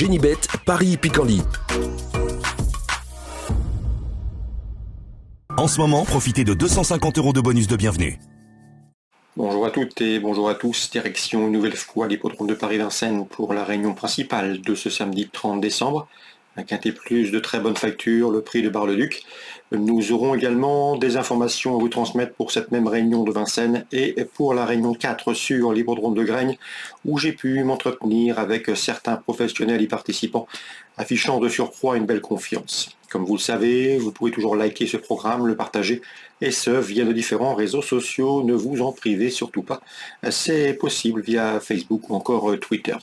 Génibet, Paris-Picardie. En ce moment, profitez de 250 € de bonus de bienvenue. Bonjour à toutes et bonjour à tous, direction une nouvelle fois l'hippodrome de Paris-Vincennes pour la réunion principale de ce samedi 30 décembre. Un quintet plus de très bonne facture, le prix de Bar-le-Duc. Nous aurons également des informations à vous transmettre pour cette même réunion de Vincennes et pour la réunion 4 sur l'hippodrome de Graignes où j'ai pu m'entretenir avec certains professionnels y participant, affichant de surcroît une belle confiance. Comme vous le savez, vous pouvez toujours liker ce programme, le partager, et ce, via nos différents réseaux sociaux. Ne vous en privez surtout pas. C'est possible via Facebook ou encore Twitter.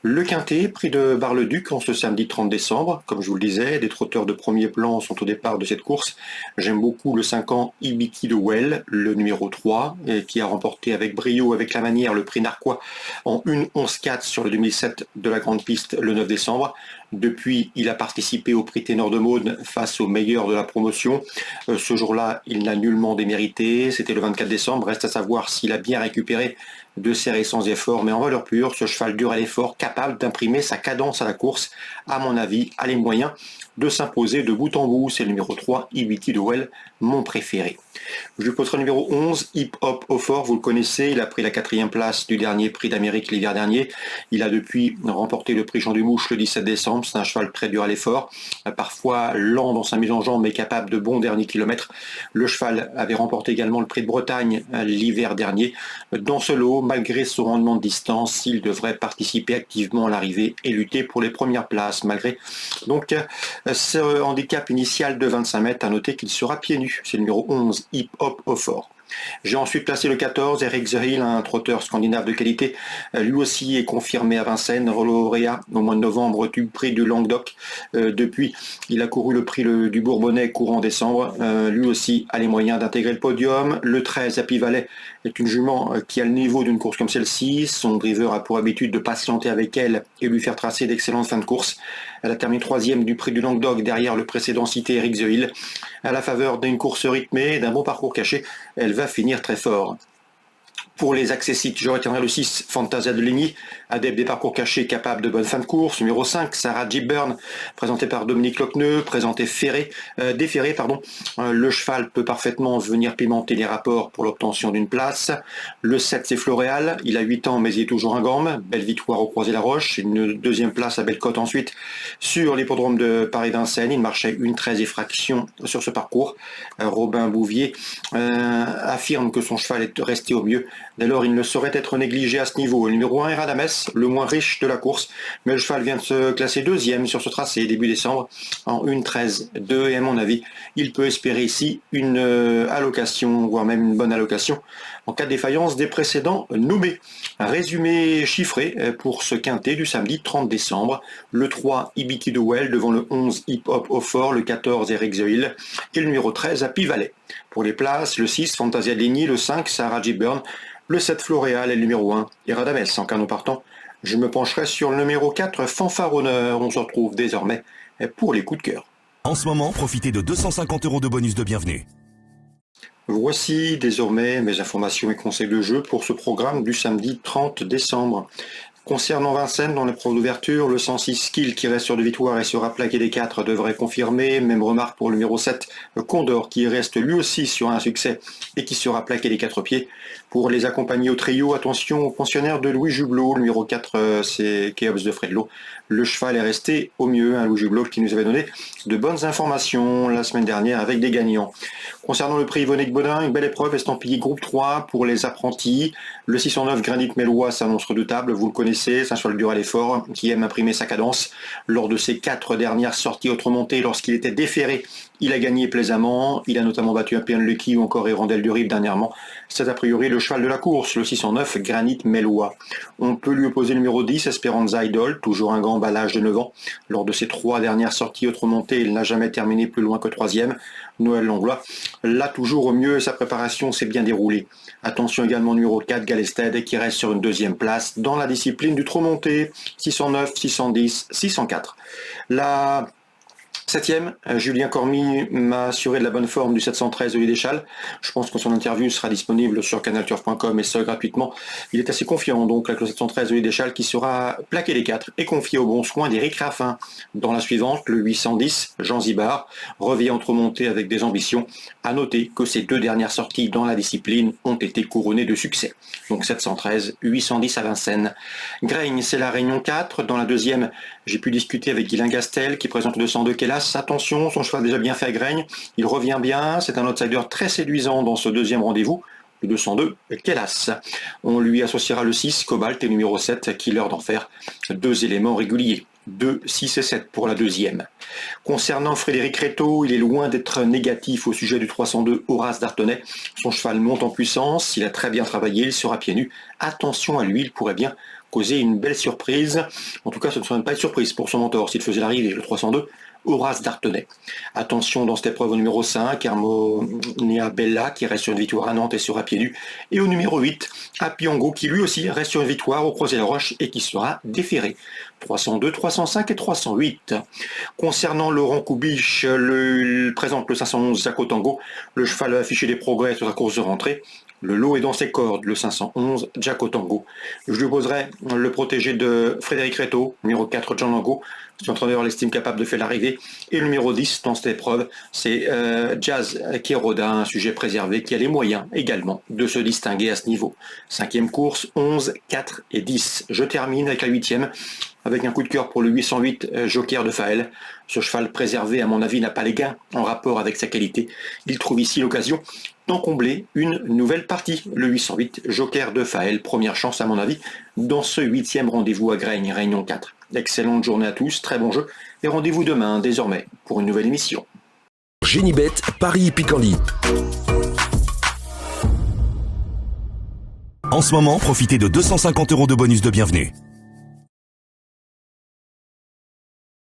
Le quintet, prix de Bar-le-Duc en ce samedi 30 décembre. Comme je vous le disais, des trotteurs de premier plan sont au départ de cette course. J'aime beaucoup le 5 ans Ibiki de Well, le numéro 3, qui a remporté avec brio, avec la manière, le prix narquois en 1-11-4 sur le 2007 de la grande piste le 9 décembre. Depuis, il a participé au prix Ténor de Maune face aux meilleurs de la promotion. Ce jour-là, il n'a nullement démérité. C'était le 24 décembre. Reste à savoir s'il a bien récupéré de ses récents efforts. Mais en valeur pure, ce cheval dur à l'effort, capable d'imprimer sa cadence à la course, à mon avis, a les moyens de s'imposer de bout en bout. C'est le numéro 3, Ibiti de Well, mon préféré. Je lui poserai le numéro 11, Hip Hop au fort, vous le connaissez, il a pris la 4e place du dernier prix d'Amérique l'hiver dernier. Il a depuis remporté le prix Jean Dumouche le 17 décembre, c'est un cheval très dur à l'effort, parfois lent dans sa mise en jambe mais capable de bons derniers kilomètres. Le cheval avait remporté également le prix de Bretagne l'hiver dernier. Dans ce lot, malgré son rendement de distance, il devrait participer activement à l'arrivée et lutter pour les premières places, malgré donc ce handicap initial de 25 mètres. À noter qu'il sera pieds nus, c'est le numéro 11, Hip Hop au fort. J'ai ensuite placé le 14, Eric The Hill, un trotteur scandinave de qualité. Lui aussi est confirmé à Vincennes, lauréat au mois de novembre du prix du Languedoc. Depuis, il a couru le prix du Bourbonnais courant décembre. Lui aussi a les moyens d'intégrer le podium. Le 13, Happy Valley, est une jument qui a le niveau d'une course comme celle-ci. Son driver a pour habitude de patienter avec elle et lui faire tracer d'excellentes fins de course. Elle a terminé 3e du prix du Languedoc derrière le précédent cité Eric The Hill. À la faveur d'une course rythmée et d'un bon parcours caché, elle va finir très fort. Pour les accessites, je retiendrai le 6, Fantasia de Ligny, adepte des parcours cachés, capable de bonnes fins de course. Numéro 5, Sarah Gibburn, présenté par Dominique Lochneux, déféré. Le cheval peut parfaitement venir pimenter les rapports pour l'obtention d'une place. Le 7, c'est Floréal, il a 8 ans mais il est toujours un gamme. Belle victoire au Croisé-la-Roche, une 2e place à Bellecote ensuite sur l'hippodrome de Paris-Vincennes. Il marchait 1-13 et fraction sur ce parcours. Robin Bouvier affirme que son cheval est resté au mieux. Dès lors, il ne saurait être négligé à ce niveau. Le numéro 1 est Radames, le moins riche de la course, mais le cheval vient de se classer 2e sur ce tracé début décembre en 1-13-2 et à mon avis, il peut espérer ici une allocation, voire même une bonne allocation en cas de défaillance des précédents nommés. Un résumé chiffré pour ce quintet du samedi 30 décembre. Le 3, Ibiki de Well devant le 11, Hip Hop au fort, le 14, Eric The Hill et le numéro 13, Happy Valley. Pour les places, le 6, Fantasia de Ligny, le 5, Sarah Gibburn, le 7, Floréal et le numéro 1, Radames. En canot partant, je me pencherai sur le numéro 4, Fanfaronneur. On se retrouve désormais pour les coups de cœur. En ce moment, profitez de 250 € de bonus de bienvenue. Voici désormais mes informations et conseils de jeu pour ce programme du samedi 30 décembre. Concernant Vincennes, dans l'épreuve d'ouverture, le 106 Skill qui reste sur 2 victoires et sera plaqué des 4 devrait confirmer. Même remarque pour le numéro 7, Condor, qui reste lui aussi sur un succès et qui sera plaqué des 4 pieds. Pour les accompagner au trio, attention au pensionnaire de Louis Jublot. Le numéro 4, c'est Keops de Fredlo. Le cheval est resté au mieux, Louis Jublot qui nous avait donné de bonnes informations la semaine dernière avec des gagnants. Concernant le prix Yvonne Bodin, une belle épreuve estampillée groupe 3 pour les apprentis. Le 609 Granit Mélois s'annonce redoutable, vous le connaissez, c'est un cheval dur à l'effort qui aime imprimer sa cadence. Lors de ses 4 dernières sorties autre-montées, lorsqu'il était déféré, il a gagné plaisamment. Il a notamment battu un Lucky ou encore Hérondelle du Rive dernièrement. C'est a priori le cheval de la course, le 609 Granit Mélois. On peut lui opposer le numéro 10, Esperanza Idol, toujours un grand à l'âge de 9 ans. Lors de ses 3 dernières sorties autre-montées, il n'a jamais terminé plus loin que 3e. Noël Langlois, là toujours au mieux, sa préparation s'est bien déroulée. Attention également au numéro 4, Galested, qui reste sur une 2e place dans la discipline du trop monté, 609, 610, 604. La Septième, Julien Cormy m'a assuré de la bonne forme du 713 de l'Idéchal. Je pense que son interview sera disponible sur canalturf.com et ce gratuitement. Il est assez confiant donc avec le 713 de l'Idéchal qui sera plaqué les 4 et confié au bon soin d'Éric Raffin. Dans la suivante, le 810, Jean Zibard, revient entre montées avec des ambitions. À noter que ces 2 dernières sorties dans la discipline ont été couronnées de succès. Donc 713, 810 à Vincennes. Graigne, c'est la Réunion 4. Dans la deuxième, j'ai pu discuter avec Guylain Gastel qui présente le 202 Kélas. Attention, son cheval a déjà bien fait à Graigne, il revient bien, c'est un outsider très séduisant dans ce deuxième rendez-vous, le 202 Kélas. On lui associera le 6 Cobalt et numéro 7 Killer d'Enfer, 2 éléments réguliers. 2, 6 et 7 pour la deuxième. Concernant Frédéric Rétaux, il est loin d'être négatif au sujet du 302 Horace d'Artenay. Son cheval monte en puissance, il a très bien travaillé, il sera pieds nus. Attention à lui, il pourrait bien causer une belle surprise. En tout cas, ce ne serait pas une surprise pour son mentor s'il faisait l'arrivée, le 302 Horace d'Artenay. Attention dans cette épreuve au numéro 5, Harmonia Bella qui reste sur une victoire à Nantes et sera pieds nus. Et au numéro 8, Apiango qui lui aussi reste sur une victoire au Croisé-la-Roche et qui sera déféré. 302, 305 et 308. Concernant Laurent Coubiche, il présente le 511 Jaco Tango. Le cheval a affiché des progrès sur sa course de rentrée. Le lot est dans ses cordes, le 511 Jaco Tango. Je lui poserai le protégé de Frédéric Rétaux, numéro 4 Jean Lango. Son entraîneur l'estime capable de faire l'arrivée. Et le numéro 10 dans cette épreuve, c'est Jazz Kéroda, un sujet préservé qui a les moyens également de se distinguer à ce niveau. 5e course, 11, 4 et 10. Je termine avec la 8e, avec un coup de cœur pour le 808 Joker de Faël. Ce cheval préservé, à mon avis, n'a pas les gains en rapport avec sa qualité. Il trouve ici l'occasion d'en combler une nouvelle partie. Le 808 Joker de Faël, première chance à mon avis, dans ce 8e rendez-vous à Graigne, Réunion 4. Excellente journée à tous, très bon jeu, et rendez-vous demain, désormais, pour une nouvelle émission. Génibet, Paris Picardie. En ce moment, profitez de 250 € de bonus de bienvenue.